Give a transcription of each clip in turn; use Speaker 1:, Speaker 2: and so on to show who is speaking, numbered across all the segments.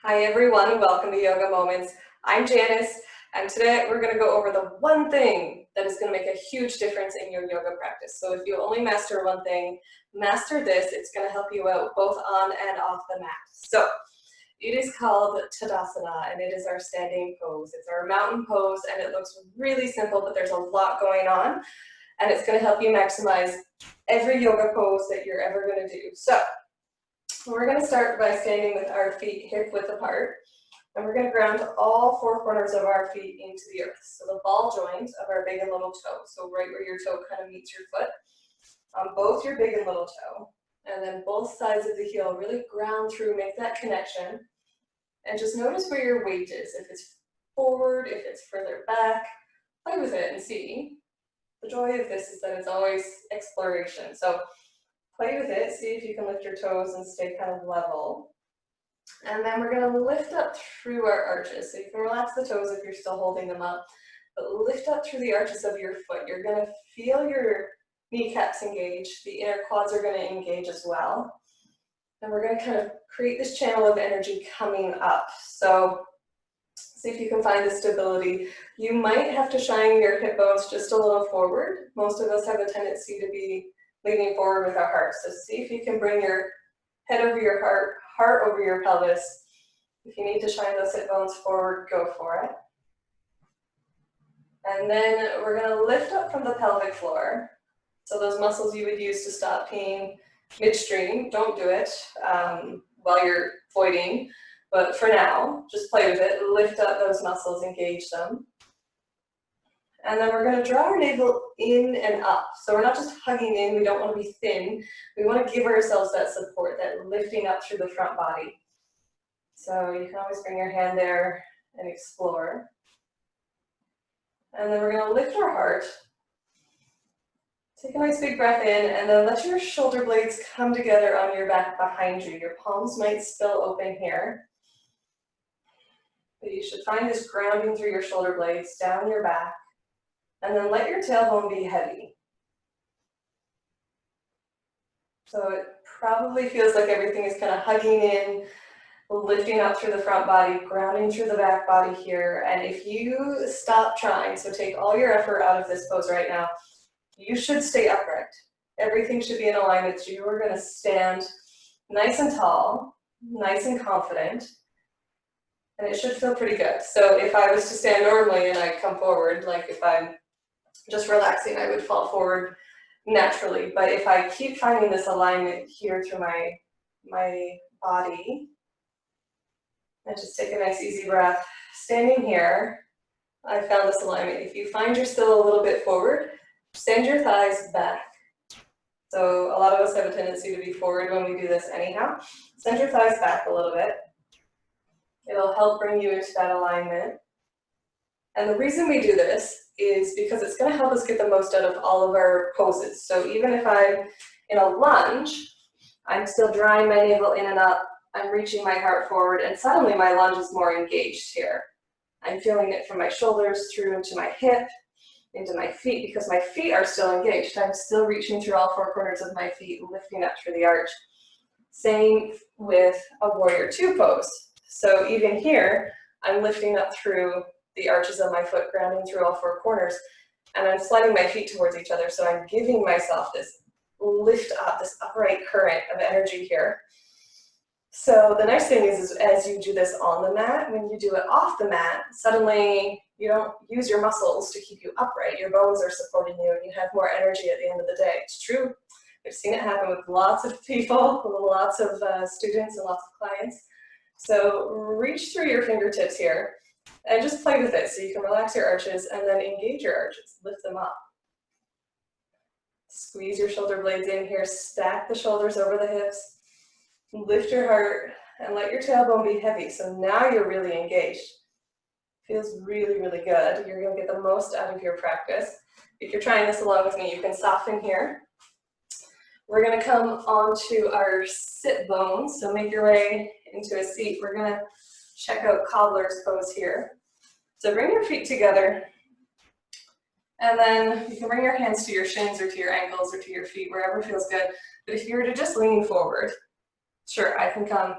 Speaker 1: Hi everyone, welcome to Yoga Moments. I'm Janice, and today we're going to go over the one thing that is going to make a huge difference in your yoga practice. So if you only master one thing, master this. It's going to help you out both on and off the mat. So it is called Tadasana, and it is our standing pose. It's our mountain pose, and it looks really simple, but there's a lot going on, and it's going to help you maximize every yoga pose that you're ever going to do. So we're going to start by standing with our feet hip width apart, and we're going to ground all four corners of our feet into the earth. So the ball joint of our big and little toe, so right where your toe kind of meets your foot, on both your big and little toe, and then both sides of the heel, really ground through, make that connection, and just notice where your weight is. If it's forward, if it's further back, play with it and see. The joy of this is that it's always exploration. So play with it, see if you can lift your toes and stay kind of level. And then we're going to lift up through our arches. So you can relax the toes if you're still holding them up, but lift up through the arches of your foot. You're going to feel your kneecaps engage. The inner quads are going to engage as well. And we're going to kind of create this channel of energy coming up. So see if you can find the stability. You might have to shine your hip bones just a little forward. Most of us have a tendency to be leaning forward with our heart. So see if you can bring your head over your heart over your pelvis. If you need to shine those hip bones forward, go for it. And then we're going to lift up from the pelvic floor. So those muscles you would use to stop peeing midstream, don't do it while you're voiding. But for now, just play with it. Lift up those muscles, engage them. And then we're going to draw our navel in and up. So we're not just hugging in, we don't want to be thin. We want to give ourselves that support, that lifting up through the front body. So you can always bring your hand there and explore. And then we're going to lift our heart. Take a nice big breath in, and then let your shoulder blades come together on your back behind you. Your palms might still open here. But you should find this grounding through your shoulder blades, down your back. And then let your tailbone be heavy. So it probably feels like everything is kind of hugging in, lifting up through the front body, grounding through the back body here. And if you stop trying, so take all your effort out of this pose right now, you should stay upright. Everything should be in alignment. You are going to stand nice and tall, nice and confident, and it should feel pretty good. So if I was to stand normally and I come forward, like if I'm just relaxing, I would fall forward naturally. But if I keep finding this alignment here through my body, and just take a nice easy breath, standing here, I found this alignment. If you find you're still a little bit forward, send your thighs back. So a lot of us have a tendency to be forward when we do this anyhow. Send your thighs back a little bit. It'll help bring you into that alignment. And the reason we do this is because it's going to help us get the most out of all of our poses. So even if I'm in a lunge, I'm still drawing my navel in and up, I'm reaching my heart forward, and suddenly my lunge is more engaged here. I'm feeling it from my shoulders through into my hip, into my feet, because my feet are still engaged. I'm still reaching through all four corners of my feet, lifting up through the arch. Same with a warrior two pose. So even here, I'm lifting up through the arches of my foot, grounding through all four corners, and I'm sliding my feet towards each other. So I'm giving myself this lift up, this upright current of energy here. So the nice thing is as you do this on the mat, when you do it off the mat, suddenly you don't use your muscles to keep you upright. Your bones are supporting you, and you have more energy at the end of the day. It's true. I've seen it happen with lots of people, lots of students and lots of clients. So reach through your fingertips here and just play with it so you can relax your arches and then engage your arches, lift them up. Squeeze your shoulder blades in here, stack the shoulders over the hips, lift your heart, and let your tailbone be heavy. So now you're really engaged. Feels really, really good. You're going to get the most out of your practice. If you're trying this along with me, you can soften here. We're going to come onto our sit bones. So make your way into a seat. We're going to check out cobbler's pose here. So bring your feet together, and then you can bring your hands to your shins or to your ankles or to your feet, wherever feels good. But if you were to just lean forward, sure, I can come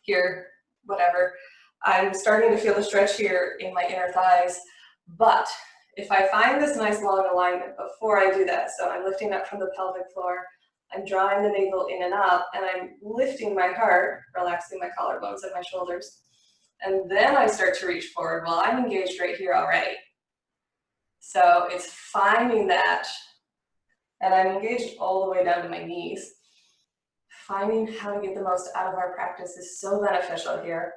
Speaker 1: here whatever, I'm starting to feel the stretch here in my inner thighs. But if I find this nice long alignment before I do that, so I'm lifting up from the pelvic floor, I'm drawing the navel in and up, and I'm lifting my heart, relaxing my collarbones and my shoulders, and then I start to reach forward. Well, I'm engaged right here already. So it's finding that, and I'm engaged all the way down to my knees. Finding how to get the most out of our practice is so beneficial here.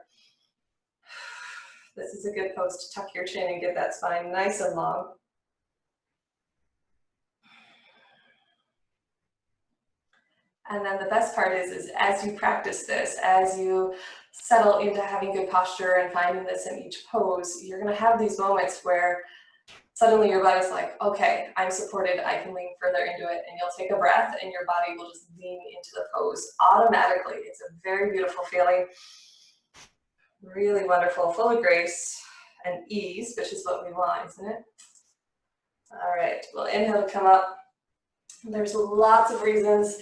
Speaker 1: This is a good pose to tuck your chin and get that spine nice and long. And then the best part is as you practice this, as you settle into having good posture and finding this in each pose, you're gonna have these moments where suddenly your body's like, okay, I'm supported, I can lean further into it, and you'll take a breath and your body will just lean into the pose automatically. It's a very beautiful feeling, really wonderful, full of grace and ease, which is what we want, isn't it? All right, we'll inhale to come up. There's lots of reasons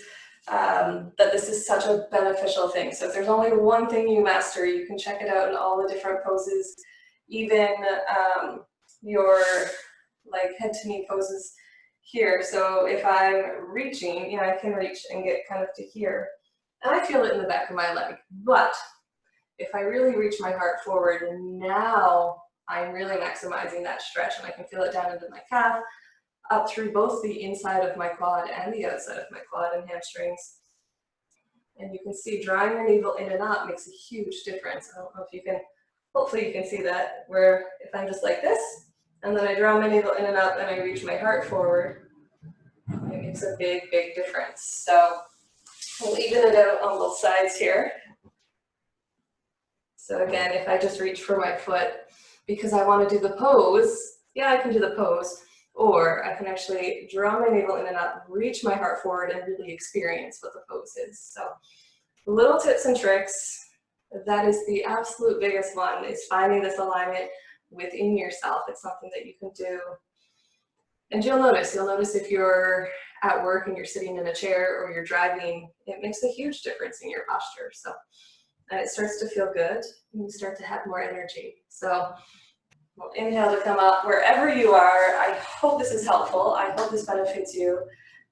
Speaker 1: that this is such a beneficial thing. So if there's only one thing you master, you can check it out in all the different poses, even your like head to knee poses here. So if I'm reaching, you know, I can reach and get kind of to here, and I feel it in the back of my leg. But if I really reach my heart forward, now I'm really maximizing that stretch, and I can feel it down into my calf, up through both the inside of my quad and the outside of my quad and hamstrings. And you can see drawing your navel in and up makes a huge difference. I don't know if you can, hopefully you can see that, where if I'm just like this, and then I draw my navel in and up and I reach my heart forward, it makes a big, big difference. So we'll even it out on both sides here. So again, if I just reach for my foot because I want to do the pose, yeah, I can do the pose, or I can actually draw my navel in and up, reach my heart forward, and really experience what the pose is. So little tips and tricks. That is the absolute biggest one, is finding this alignment within yourself. It's something that you can do. And you'll notice if you're at work and you're sitting in a chair or you're driving, it makes a huge difference in your posture. So, and it starts to feel good and you start to have more energy. So we'll inhale to come up wherever you are. I hope this is helpful. I hope this benefits you.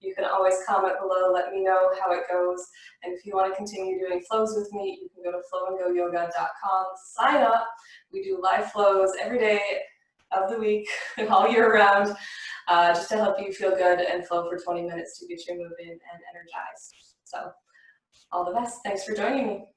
Speaker 1: You can always comment below, let me know how it goes. And if you want to continue doing flows with me, you can go to flowandgoyoga.com, sign up. We do live flows every day of the week and all year round, just to help you feel good and flow for 20 minutes to get you moving and energized. So all the best. Thanks for joining me.